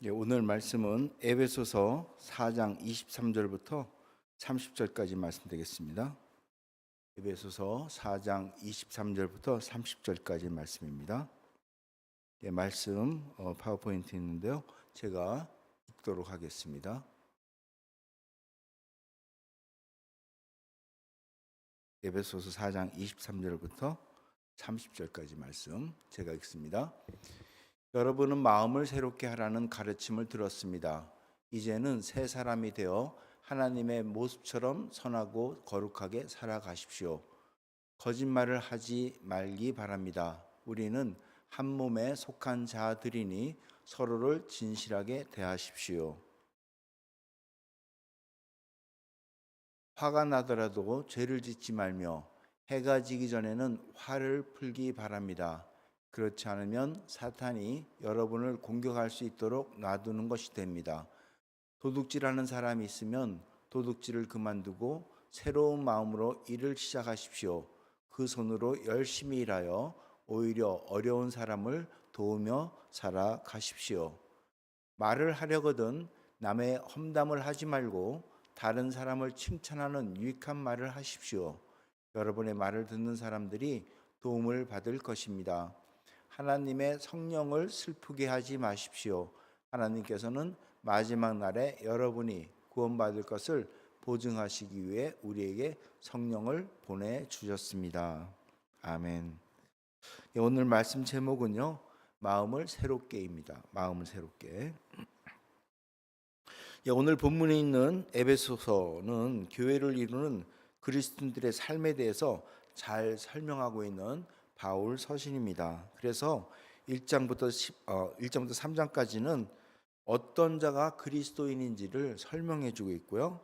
오늘 말씀은 에베소서 4장 23절부터 30절까지 말씀되겠습니다. 에베소서 4장 23절부터 30절까지 말씀입니다. 말씀 파워포인트 있는데요. 제가 읽도록 하겠습니다. 에베소서 4장 23절부터 30절까지 말씀 제가 읽습니다. 여러분은 마음을 새롭게 하라는 가르침을 들었습니다. 이제는 새 사람이 되어 하나님의 모습처럼 선하고 거룩하게 살아가십시오. 거짓말을 하지 말기 바랍니다. 우리는 한 몸에 속한 자들이니 서로를 진실하게 대하십시오. 화가 나더라도 죄를 짓지 말며 해가 지기 전에는 화를 풀기 바랍니다. 그렇지 않으면 사탄이 여러분을 공격할 수 있도록 놔두는 것이 됩니다. 도둑질하는 사람이 있으면 도둑질을 그만두고 새로운 마음으로 일을 시작하십시오. 그 손으로 열심히 일하여 오히려 어려운 사람을 도우며 살아가십시오. 말을 하려거든 남의 험담을 하지 말고 다른 사람을 칭찬하는 유익한 말을 하십시오. 여러분의 말을 듣는 사람들이 도움을 받을 것입니다. 하나님의 성령을 슬프게 하지 마십시오. 하나님께서는 마지막 날에 여러분이 구원받을 것을 보증하시기 위해 우리에게 성령을 보내주셨습니다. 아멘. 오늘 말씀 제목은요, 마음을 새롭게입니다. 마음을 새롭게. 오늘 본문에 있는 에베소서는 교회를 이루는 그리스도인들의 삶에 대해서 잘 설명하고 있는 바울 서신입니다. 그래서 1장부터 3장까지는 어떤 자가 그리스도인인지를 설명해 주고 있고요.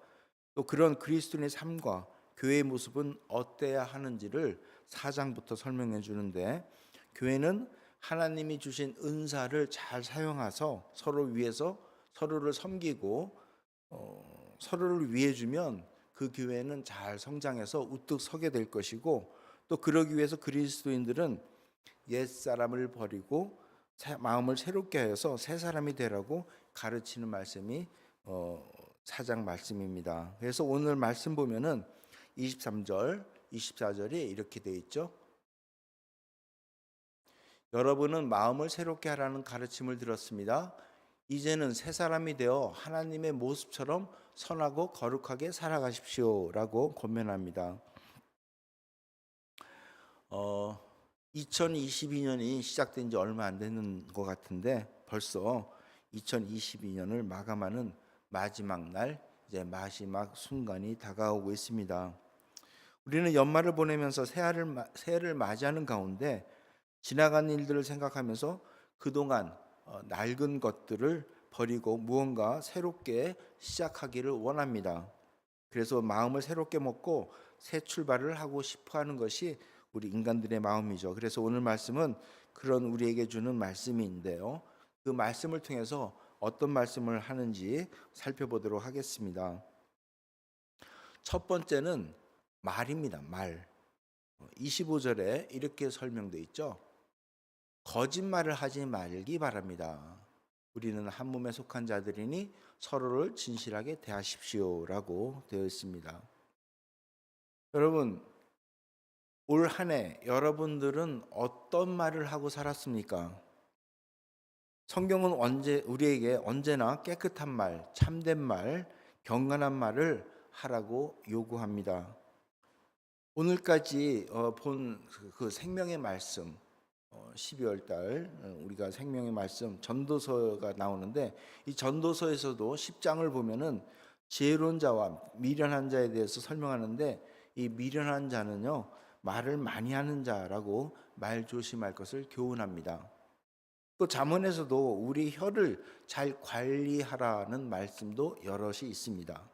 또 그런 그리스도인의 삶과 교회의 모습은 어때야 하는지를 4장부터 설명해 주는데, 교회는 하나님이 주신 은사를 잘 사용해서 서로 위해서 서로를 섬기고 서로를 위해 주면 그 교회는 잘 성장해서 우뚝 서게 될 것이고, 또 그러기 위해서 그리스도인들은 옛사람을 버리고 마음을 새롭게 하여서 새 사람이 되라고 가르치는 말씀이 4장 말씀입니다. 그래서 오늘 말씀 보면은 23절, 24절이 이렇게 되어 있죠. 여러분은 마음을 새롭게 하라는 가르침을 들었습니다. 이제는 새 사람이 되어 하나님의 모습처럼 선하고 거룩하게 살아가십시오 라고 권면합니다. 2022년이 시작된 지 얼마 안 되는 것 같은데 벌써 2022년을 마감하는 마지막 날, 이제 마지막 순간이 다가오고 있습니다. 우리는 연말을 보내면서 새해를 맞이하는 가운데 지나간 일들을 생각하면서 그동안 낡은 것들을 버리고 무언가 새롭게 시작하기를 원합니다. 그래서 마음을 새롭게 먹고 새 출발을 하고 싶어 하는 것이 우리 인간들의 마음이죠. 그래서 오늘 말씀은 그런 우리에게 주는 말씀인데요. 그 말씀을 통해서 어떤 말씀을 하는지 살펴보도록 하겠습니다. 첫 번째는 말입니다. 말. 25절에 이렇게 설명되어 있죠. 거짓말을 하지 말기 바랍니다. 우리는 한 몸에 속한 자들이니 서로를 진실하게 대하십시오라고 되어 있습니다. 여러분, 올 한 해 여러분들은 어떤 말을 하고 살았습니까? 성경은 우리에게 언제나 깨끗한 말, 참된 말, 경건한 말을 하라고 요구합니다. 오늘까지 본 그 생명의 말씀, 12월 달 우리가 생명의 말씀 전도서가 나오는데, 이 전도서에서도 10장을 보면은 지혜로운 자와 미련한 자에 대해서 설명하는데, 이 미련한 자는요, 말을 많이 하는 자라고 말 조심할 것을 교훈합니다. 또 잠언에서도 우리 혀를 잘 관리하라는 말씀도 여럿이 있습니다.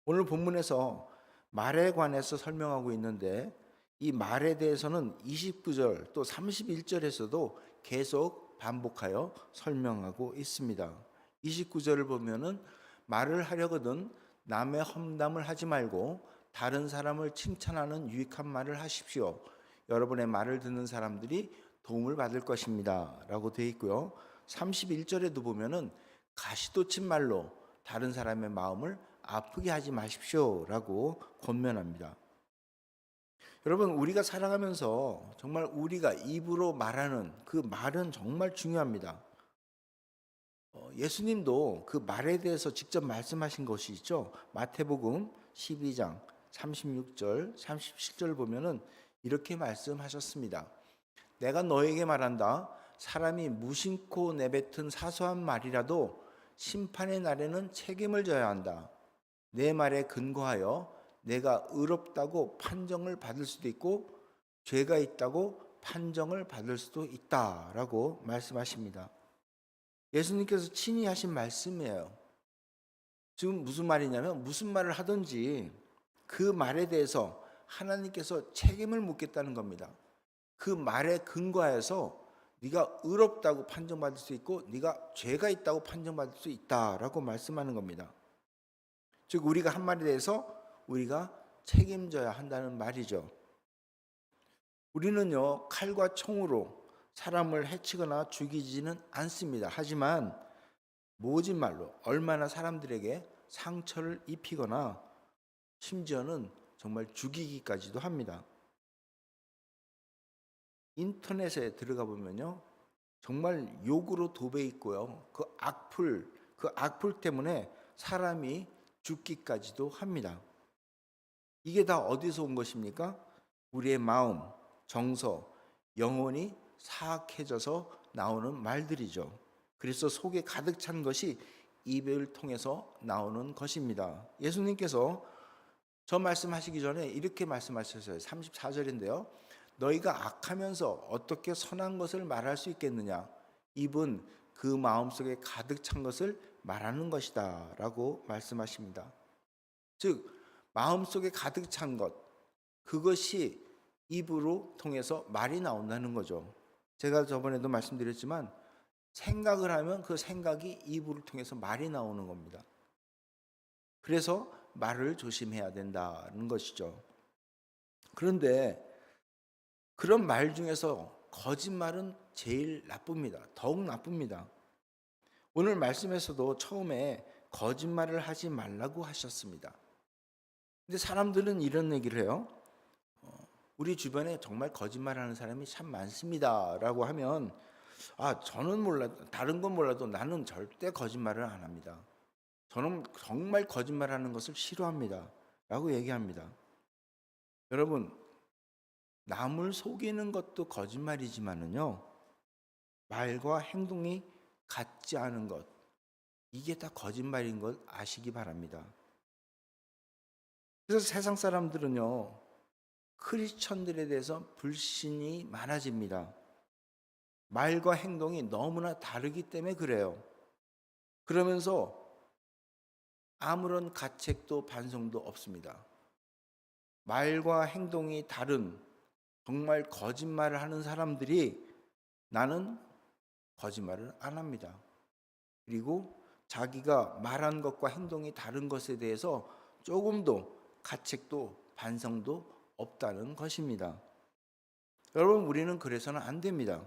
오늘 본문에서 말에 관해서 설명하고 있는데, 이 말에 대해서는 29절 또 31절에서도 계속 반복하여 설명하고 있습니다. 29절을 보면은 말을 하려거든 남의 험담을 하지 말고 다른 사람을 칭찬하는 유익한 말을 하십시오. 여러분의 말을 듣는 사람들이 도움을 받을 것입니다 라고 되어 있고요. 31절에도 보면은 가시도 친 말로 다른 사람의 마음을 아프게 하지 마십시오라고 권면합니다. 여러분, 우리가 살아가면서 정말 우리가 입으로 말하는 그 말은 정말 중요합니다. 예수님도 그 말에 대해서 직접 말씀하신 것이 있죠. 마태복음 12장 36절, 37절 보면은 이렇게 말씀하셨습니다. 내가 너에게 말한다. 사람이 무심코 내뱉은 사소한 말이라도 심판의 날에는 책임을 져야 한다. 내 말에 근거하여 내가 의롭다고 판정을 받을 수도 있고 죄가 있다고 판정을 받을 수도 있다라고 말씀하십니다. 예수님께서 친히 하신 말씀이에요. 지금 무슨 말이냐면 무슨 말을 하든지 그 말에 대해서 하나님께서 책임을 묻겠다는 겁니다. 그 말에 근거해서 네가 의롭다고 판정받을 수 있고 네가 죄가 있다고 판정받을 수 있다라고 말씀하는 겁니다. 즉 우리가 한 말에 대해서 우리가 책임져야 한다는 말이죠. 우리는요 칼과 총으로 사람을 해치거나 죽이지는 않습니다. 하지만 모진 말로 얼마나 사람들에게 상처를 입히거나 심지어는 정말 죽이기까지도 합니다. 인터넷에 들어가 보면요 정말 욕으로 도배 있고요 그 악플 때문에 사람이 죽기까지도 합니다. 이게 다 어디서 온 것입니까? 우리의 마음, 정서, 영혼이 사악해져서 나오는 말들이죠. 그래서 속에 가득 찬 것이 입을 통해서 나오는 것입니다. 예수님께서 저 말씀하시기 전에 이렇게 말씀하셨어요. 34절인데요. 너희가 악하면서 어떻게 선한 것을 말할 수 있겠느냐? 입은 그 마음속에 가득 찬 것을 말하는 것이다 라고 말씀하십니다. 즉 마음속에 가득 찬 것, 그것이 입으로 통해서 말이 나온다는 거죠. 제가 저번에도 말씀드렸지만 생각을 하면 그 생각이 입으로 통해서 말이 나오는 겁니다. 그래서 말을 조심해야 된다는 것이죠. 그런데 그런 말 중에서 거짓말은 제일 나쁩니다. 더욱 나쁩니다. 오늘 말씀에서도 처음에 거짓말을 하지 말라고 하셨습니다. 근데 사람들은 이런 얘기를 해요. 우리 주변에 정말 거짓말하는 사람이 참 많습니다라고 하면 저는 몰라도 다른 건 몰라도 나는 절대 거짓말을 안 합니다. 저는 정말 거짓말하는 것을 싫어합니다라고 얘기합니다. 여러분, 남을 속이는 것도 거짓말이지만은요. 말과 행동이 같지 않은 것, 이게 다 거짓말인 걸 아시기 바랍니다. 그래서 세상 사람들은요. 크리스천들에 대해서 불신이 많아집니다. 말과 행동이 너무나 다르기 때문에 그래요. 그러면서 아무런 가책도 반성도 없습니다. 말과 행동이 다른 정말 거짓말을 하는 사람들이 나는 거짓말을 안 합니다. 그리고 자기가 말한 것과 행동이 다른 것에 대해서 조금도 가책도 반성도 없다는 것입니다. 여러분, 우리는 그래서는 안 됩니다.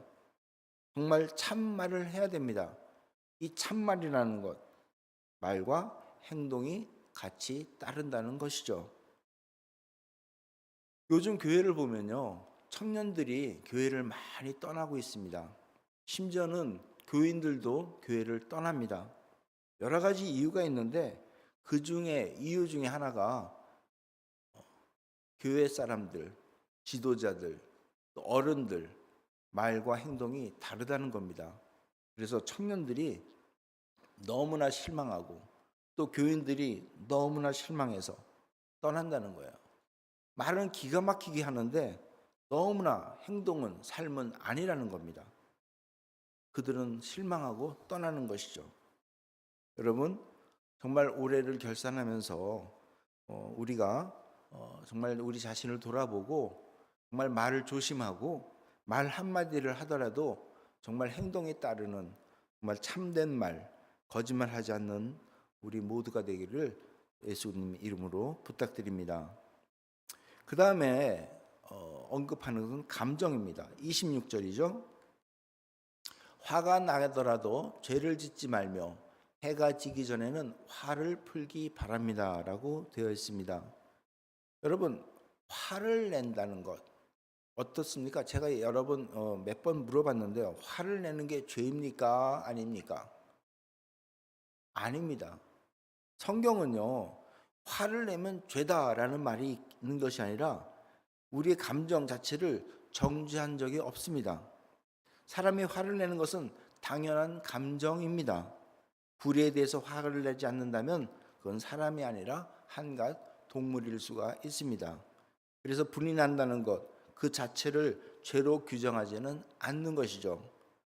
정말 참말을 해야 됩니다. 이 참말이라는 것, 말과 행동이 같이 따른다는 것이죠. 요즘 교회를 보면요, 청년들이 교회를 많이 떠나고 있습니다. 심지어는 교인들도 교회를 떠납니다. 여러 가지 이유가 있는데 그 중에 이유 중에 하나가 교회 사람들, 지도자들, 또 어른들 말과 행동이 다르다는 겁니다. 그래서 청년들이 너무나 실망하고 또 교인들이 너무나 실망해서 떠난다는 거예요. 말은 기가 막히게 하는데 너무나 행동은 삶은 아니라는 겁니다. 그들은 실망하고 떠나는 것이죠. 여러분, 정말 올해를 결산하면서 우리가 정말 우리 자신을 돌아보고 정말 말을 조심하고 말 한마디를 하더라도 정말 행동에 따르는 정말 참된 말, 거짓말하지 않는 우리 모두가 되기를 예수님 이름으로 부탁드립니다. 그 다음에 언급하는 것은 감정입니다. 26절이죠. 화가 나더라도 죄를 짓지 말며 해가 지기 전에는 화를 풀기 바랍니다라고 되어 있습니다. 여러분, 화를 낸다는 것 어떻습니까? 제가 여러 번 몇 번 물어봤는데요. 화를 내는 게 죄입니까? 아닙니까? 아닙니다. 성경은요, 화를 내면 죄다라는 말이 있는 것이 아니라 우리의 감정 자체를 정죄한 적이 없습니다. 사람이 화를 내는 것은 당연한 감정입니다. 불의에 대해서 화를 내지 않는다면 그건 사람이 아니라 한갓 동물일 수가 있습니다. 그래서 불이 난다는 것, 그 자체를 죄로 규정하지는 않는 것이죠.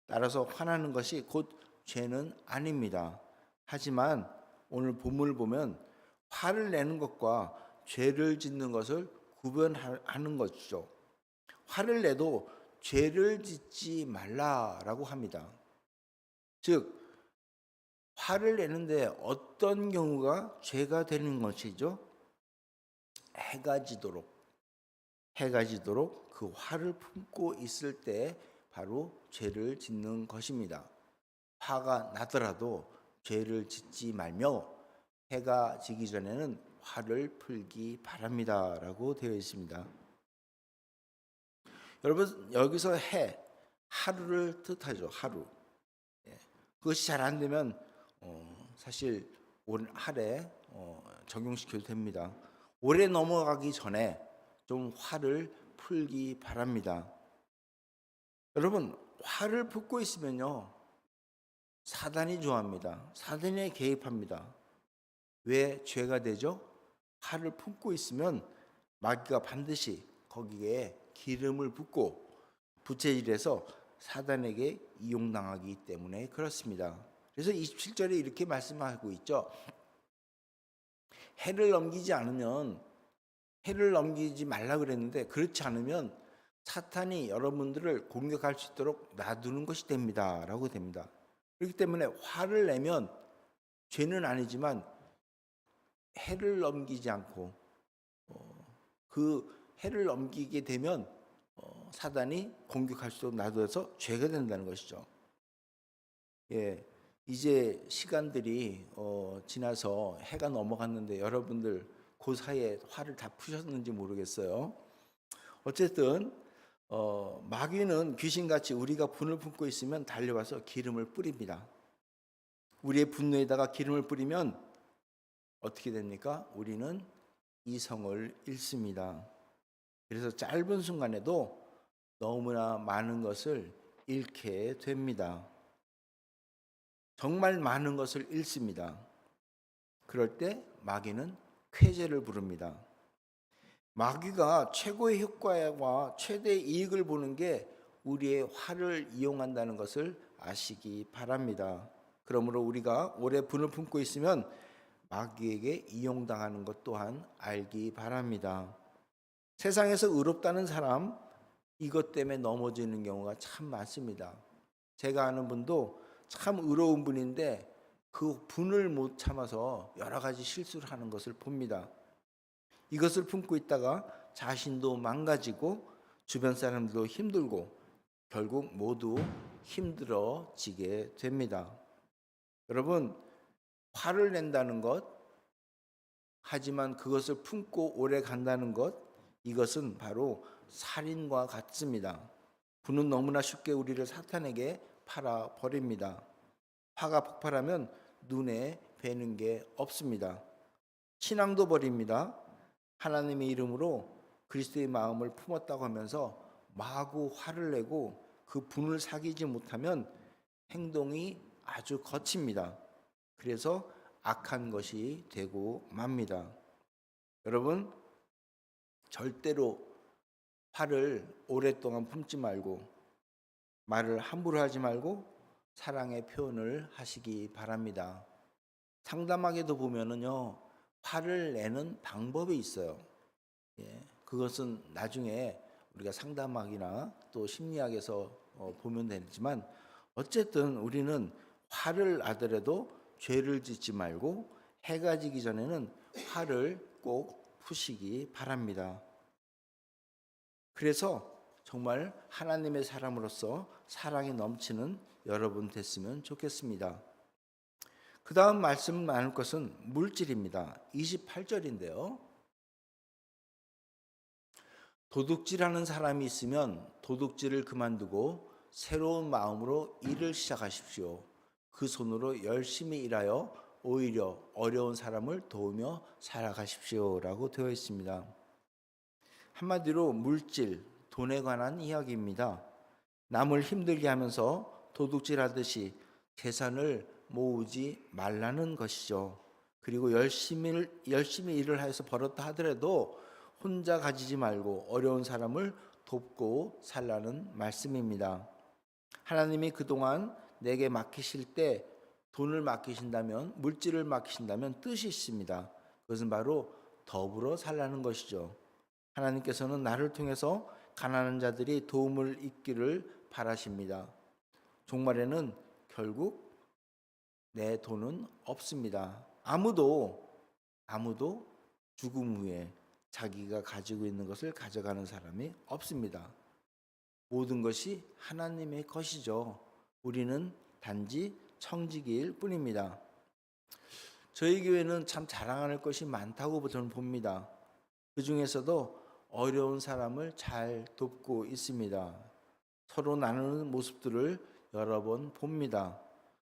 따라서 화나는 것이 곧 죄는 아닙니다. 하지만 오늘 본문을 보면 화를 내는 것과 죄를 짓는 것을 구별하는 것이죠. 화를 내도 죄를 짓지 말라라고 합니다. 즉 화를 내는데 어떤 경우가 죄가 되는 것이죠? 해가 지도록 그 화를 품고 있을 때 바로 죄를 짓는 것입니다. 화가 나더라도 죄를 짓지 말며 해가 지기 전에는 화를 풀기 바랍니다라고 되어 있습니다. 여러분, 여기서 하루를 뜻하죠. 하루. 그것이 잘 안 되면 사실 올 한해 적용시켜도 됩니다. 올해 넘어가기 전에 좀 화를 풀기 바랍니다. 여러분, 화를 품고 있으면요, 사단이 좋아합니다. 사단에 개입합니다. 왜 죄가 되죠? 화를 품고 있으면 마귀가 반드시 거기에 기름을 붓고 부채질해서 사단에게 이용당하기 때문에 그렇습니다. 그래서 27절에 이렇게 말씀하고 있죠. 해를 넘기지 말라 그랬는데 그렇지 않으면 사탄이 여러분들을 공격할 수 있도록 놔두는 것이 됩니다. 라고 됩니다. 그렇기 때문에 화를 내면 죄는 아니지만 해를 넘기지 않고 그 해를 넘기게 되면 사단이 공격할 수 있도록 놔둬서 죄가 된다는 것이죠. 예, 이제 시간들이 지나서 해가 넘어갔는데 여러분들 그 사이에 화를 다 푸셨는지 모르겠어요. 어쨌든 마귀는 귀신같이 우리가 분을 품고 있으면 달려와서 기름을 뿌립니다. 우리의 분노에다가 기름을 뿌리면 어떻게 됩니까? 우리는 이성을 잃습니다. 그래서 짧은 순간에도 너무나 많은 것을 잃게 됩니다. 정말 많은 것을 잃습니다. 그럴 때 마귀는 쾌재를 부릅니다. 마귀가 최고의 효과와 최대의 이익을 보는 게 우리의 화를 이용한다는 것을 아시기 바랍니다. 그러므로 우리가 오래 분을 품고 있으면 마귀에게 이용당하는 것 또한 알기 바랍니다. 세상에서 의롭다는 사람, 이것 때문에 넘어지는 경우가 참 많습니다. 제가 아는 분도 참 의로운 분인데 그 분을 못 참아서 여러 가지 실수를 하는 것을 봅니다. 이것을 품고 있다가 자신도 망가지고 주변 사람들도 힘들고 결국 모두 힘들어지게 됩니다. 여러분, 화를 낸다는 것, 하지만 그것을 품고 오래 간다는 것, 이것은 바로 살인과 같습니다. 분은 너무나 쉽게 우리를 사탄에게 팔아버립니다. 화가 폭발하면 눈에 뵈는 게 없습니다. 신앙도 버립니다. 하나님의 이름으로 그리스도의 마음을 품었다고 하면서 마구 화를 내고 그 분을 사귀지 못하면 행동이 아주 거칩니다. 그래서 악한 것이 되고 맙니다. 여러분, 절대로 화를 오랫동안 품지 말고 말을 함부로 하지 말고 사랑의 표현을 하시기 바랍니다. 상담하게도 보면은요, 화를 내는 방법이 있어요. 그것은 나중에 우리가 상담학이나 또 심리학에서 보면 되지만 어쨌든 우리는 화를 나더라도 죄를 짓지 말고 해가 지기 전에는 화를 꼭 푸시기 바랍니다. 그래서 정말 하나님의 사람으로서 사랑이 넘치는 여러분 됐으면 좋겠습니다. 그 다음 말씀 나눌 것은 물질입니다. 28절인데요. 도둑질하는 사람이 있으면 도둑질을 그만두고 새로운 마음으로 일을 시작하십시오. 그 손으로 열심히 일하여 오히려 어려운 사람을 도우며 살아가십시오라고 되어 있습니다. 한마디로 물질, 돈에 관한 이야기입니다. 남을 힘들게 하면서 도둑질하듯이 재산을 모으지 말라는 것이죠. 그리고 열심히 일을 해서 벌었다 하더라도 혼자 가지지 말고 어려운 사람을 돕고 살라는 말씀입니다. 하나님이 그동안 내게 맡기실 때 돈을 맡기신다면, 물질을 맡기신다면 뜻이 있습니다. 그것은 바로 더불어 살라는 것이죠. 하나님께서는 나를 통해서 가난한 자들이 도움을 잊기를 바라십니다. 종말에는 결국 내 돈은 없습니다. 아무도 죽음 후에 자기가 가지고 있는 것을 가져가는 사람이 없습니다. 모든 것이 하나님의 것이죠. 우리는 단지 청지기일 뿐입니다. 저희 교회는 참 자랑할 것이 많다고 저는 봅니다. 그 중에서도 어려운 사람을 잘 돕고 있습니다. 서로 나누는 모습들을 여러 번 봅니다.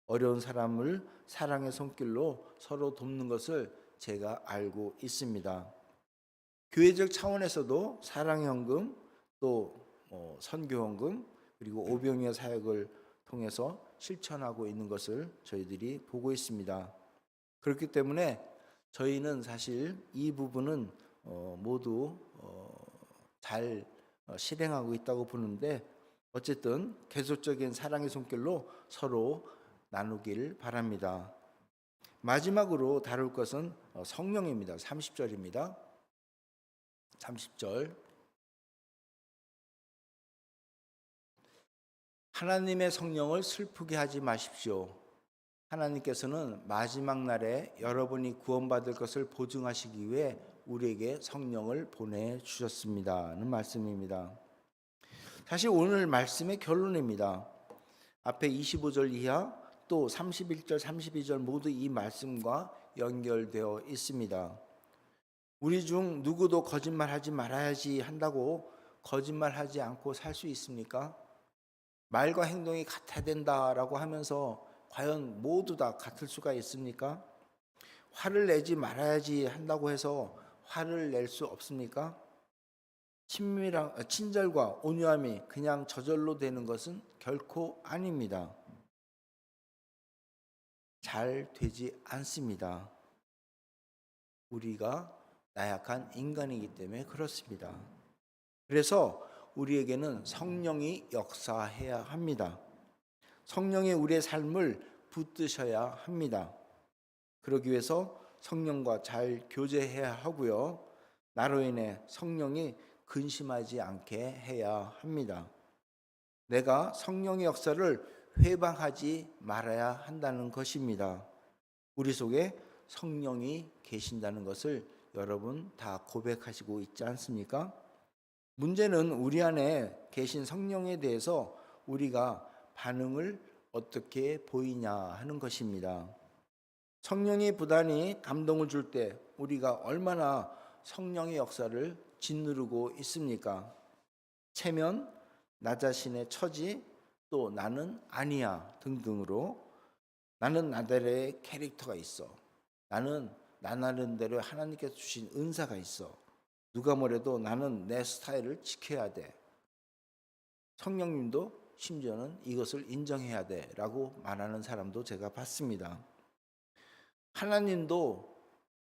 어려운 사람을 사랑의 손길로 서로 돕는 것을 제가 알고 있습니다. 교회적 차원에서도 사랑연금, 또 선교연금, 그리고 오병이어 사역을 통해서 실천하고 있는 것을 저희들이 보고 있습니다. 그렇기 때문에 저희는 사실 이 부분은 모두 잘 실행하고 있다고 보는데, 어쨌든 계속적인 사랑의 손길로 서로 나누길 바랍니다. 마지막으로 다룰 것은 성령입니다. 30절입니다. 30절. 하나님의 성령을 슬프게 하지 마십시오. 하나님께서는 마지막 날에 여러분이 구원받을 것을 보증하시기 위해 우리에게 성령을 보내주셨습니다는 말씀입니다. 사실 오늘 말씀의 결론입니다. 앞에 25절 이하 또 31절, 32절 모두 이 말씀과 연결되어 있습니다. 우리 중 누구도 거짓말하지 말아야지 한다고 거짓말하지 않고 살 수 있습니까? 말과 행동이 같아야 된다라고 하면서 과연 모두 다 같을 수가 있습니까? 화를 내지 말아야지 한다고 해서 화를 낼 수 없습니까? 친절과 온유함이 그냥 저절로 되는 것은 결코 아닙니다. 잘 되지 않습니다. 우리가 나약한 인간이기 때문에 그렇습니다. 그래서 우리에게는 성령이 역사해야 합니다. 성령이 우리의 삶을 붙드셔야 합니다. 그러기 위해서 성령과 잘 교제해야 하고요. 나로 인해 성령이 근심하지 않게 해야 합니다. 내가 성령의 역사를 회방하지 말아야 한다는 것입니다. 우리 속에 성령이 계신다는 것을 여러분 다 고백하시고 있지 않습니까? 문제는 우리 안에 계신 성령에 대해서 우리가 반응을 어떻게 보이냐 하는 것입니다. 성령이 부단히 감동을 줄 때 우리가 얼마나 성령의 역사를 짓누르고 있습니까? 체면, 나 자신의 처지, 또 나는 아니야 등등으로 나는 나대로의 캐릭터가 있어. 나는 나 나름대로 하나님께서 주신 은사가 있어. 누가 뭐래도 나는 내 스타일을 지켜야 돼. 성령님도 심지어는 이것을 인정해야 돼 라고 말하는 사람도 제가 봤습니다. 하나님도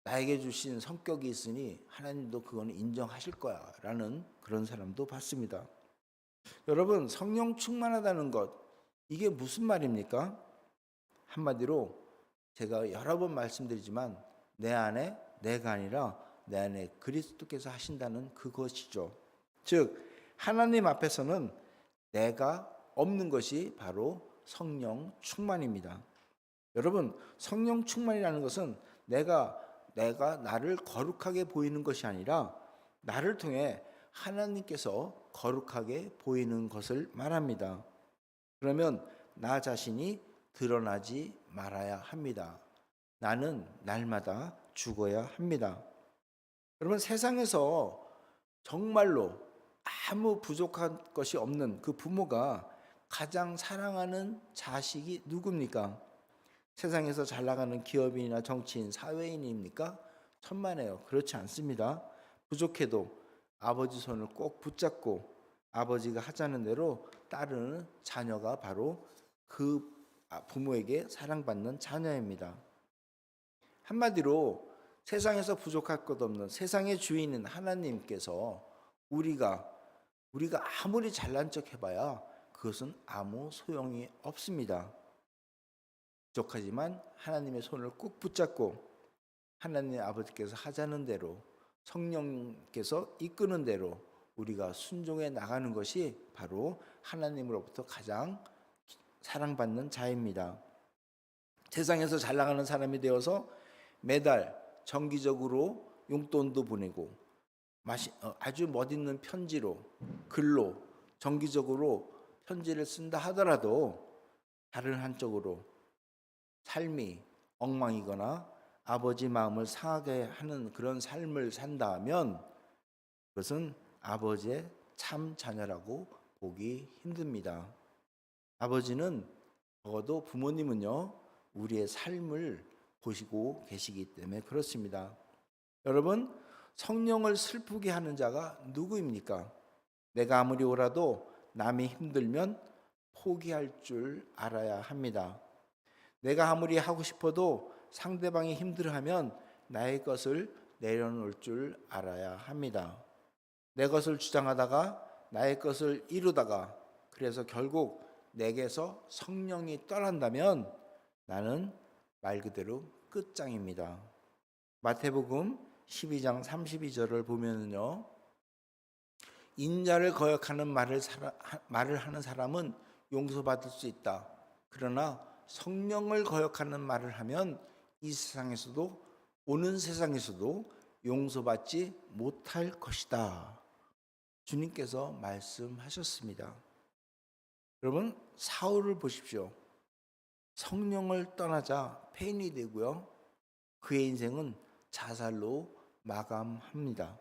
나에게 주신 성격이 있으니 하나님도 그거는 인정하실 거야 라는 그런 사람도 봤습니다. 여러분, 성령 충만하다는 것, 이게 무슨 말입니까? 한마디로 제가 여러 번 말씀드리지만 내 안에 내가 아니라 내 안에 그리스도께서 하신다는 그것이죠. 즉 하나님 앞에서는 내가 없는 것이 바로 성령 충만입니다. 여러분, 성령 충만이라는 것은 내가 나를 거룩하게 보이는 것이 아니라 나를 통해 하나님께서 거룩하게 보이는 것을 말합니다. 그러면 나 자신이 드러나지 말아야 합니다. 나는 날마다 죽어야 합니다. 여러분, 세상에서 정말로 아무 부족한 것이 없는 그 부모가 가장 사랑하는 자식이 누굽니까? 세상에서 잘 나가는 기업인이나 정치인, 사회인입니까? 천만에요. 그렇지 않습니다. 부족해도 아버지 손을 꼭 붙잡고 아버지가 하자는 대로 따르는 자녀가 바로 그 부모에게 사랑받는 자녀입니다. 한마디로 세상에서 부족할 것 없는 세상의 주인은 하나님께서 우리가 아무리 잘난 척 해봐야 그것은 아무 소용이 없습니다. 부족하지만 하나님의 손을 꾹 붙잡고 하나님의 아버지께서 하자는 대로 성령께서 이끄는 대로 우리가 순종해 나가는 것이 바로 하나님으로부터 가장 사랑받는 자입니다. 세상에서 잘 나가는 사람이 되어서 매달 정기적으로 용돈도 보내고 아주 멋있는 편지로 글로 정기적으로 편지를 쓴다 하더라도 다른 한쪽으로 삶이 엉망이거나 아버지 마음을 상하게 하는 그런 삶을 산다 하면 그것은 아버지의 참 자녀라고 보기 힘듭니다. 아버지는 적어도 부모님은요 우리의 삶을 보시고 계시기 때문에 그렇습니다. 여러분, 성령을 슬프게 하는 자가 누구입니까? 내가 아무리 오라도 남이 힘들면 포기할 줄 알아야 합니다. 내가 아무리 하고 싶어도 상대방이 힘들어하면 나의 것을 내려놓을 줄 알아야 합니다. 내 것을 주장하다가 나의 것을 이루다가 그래서 결국 내게서 성령이 떠난다면 나는 말 그대로 끝장입니다. 마태복음 12장 32절을 보면요, 인자를 거역하는 말을 하는 사람은 용서받을 수 있다. 그러나 성령을 거역하는 말을 하면 이 세상에서도 오는 세상에서도 용서받지 못할 것이다. 주님께서 말씀하셨습니다. 여러분, 사울을 보십시오. 성령을 떠나자 폐인이 되고요. 그의 인생은 자살로 마감합니다.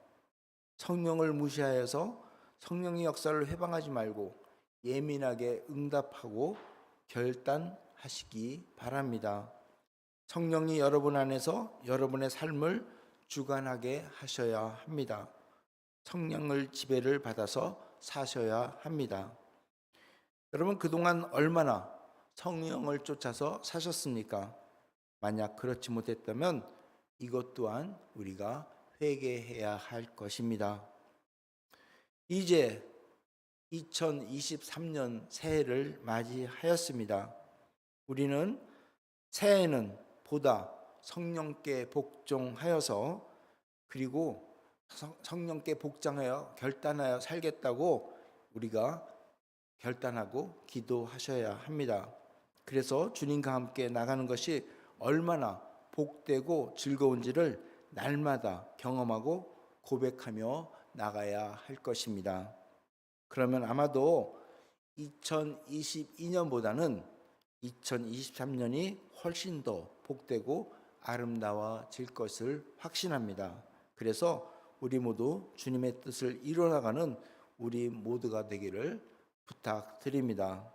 성령을 무시하여서 성령의 역사를 회방하지 말고 예민하게 응답하고 결단하시기 바랍니다. 성령이 여러분 안에서 여러분의 삶을 주관하게 하셔야 합니다. 성령을 지배를 받아서 사셔야 합니다. 여러분, 그동안 얼마나 성령을 쫓아서 사셨습니까? 만약 그렇지 못했다면 이것 또한 우리가 회개해야 할 것입니다. 이제 2023년 새해를 맞이하였습니다. 우리는 새해에는 보다 성령께 복종하여서 그리고 성령께 복종하여 결단하여 살겠다고 우리가 결단하고 기도하셔야 합니다. 그래서 주님과 함께 나가는 것이 얼마나 복되고 즐거운지를 날마다 경험하고 고백하며 나가야 할 것입니다. 그러면 아마도 2022년보다는 2023년이 훨씬 더 복되고 아름다워질 것을 확신합니다. 그래서 우리 모두 주님의 뜻을 이뤄나가는 우리 모두가 되기를 부탁드립니다.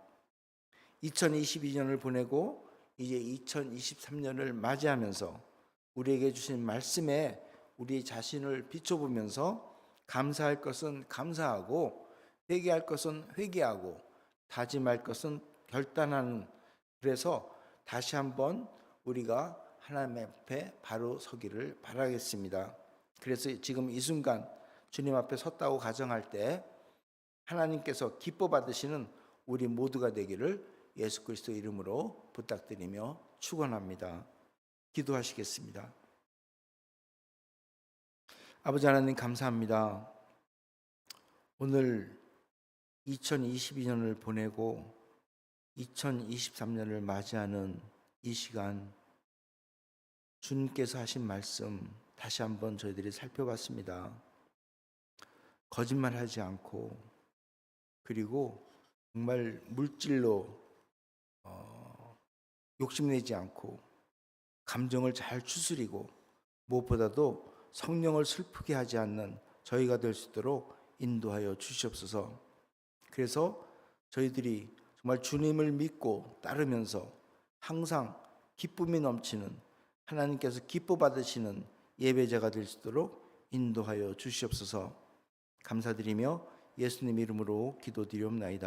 2022년을 보내고 이제 2023년을 맞이하면서 우리에게 주신 말씀에 우리 자신을 비춰보면서 감사할 것은 감사하고 회개할 것은 회개하고 다짐할 것은 결단하는, 그래서 다시 한번 우리가 하나님 앞에 바로 서기를 바라겠습니다. 그래서 지금 이 순간 주님 앞에 섰다고 가정할 때 하나님께서 기뻐 받으시는 우리 모두가 되기를 예수 그리스도 이름으로 부탁드리며 축원합니다. 기도하시겠습니다. 아버지 하나님, 감사합니다. 오늘 2022년을 보내고 2023년을 맞이하는 이 시간, 주님께서 하신 말씀 다시 한번 저희들이 살펴봤습니다. 거짓말하지 않고, 그리고 정말 물질로 욕심내지 않고, 감정을 잘 추스리고 무엇보다도 성령을 슬프게 하지 않는 저희가 될 수 있도록 인도하여 주시옵소서. 그래서 저희들이 정말 주님을 믿고 따르면서 항상 기쁨이 넘치는 하나님께서 기뻐 받으시는 예배자가 될 수 있도록 인도하여 주시옵소서. 감사드리며 예수님 이름으로 기도드리옵나이다.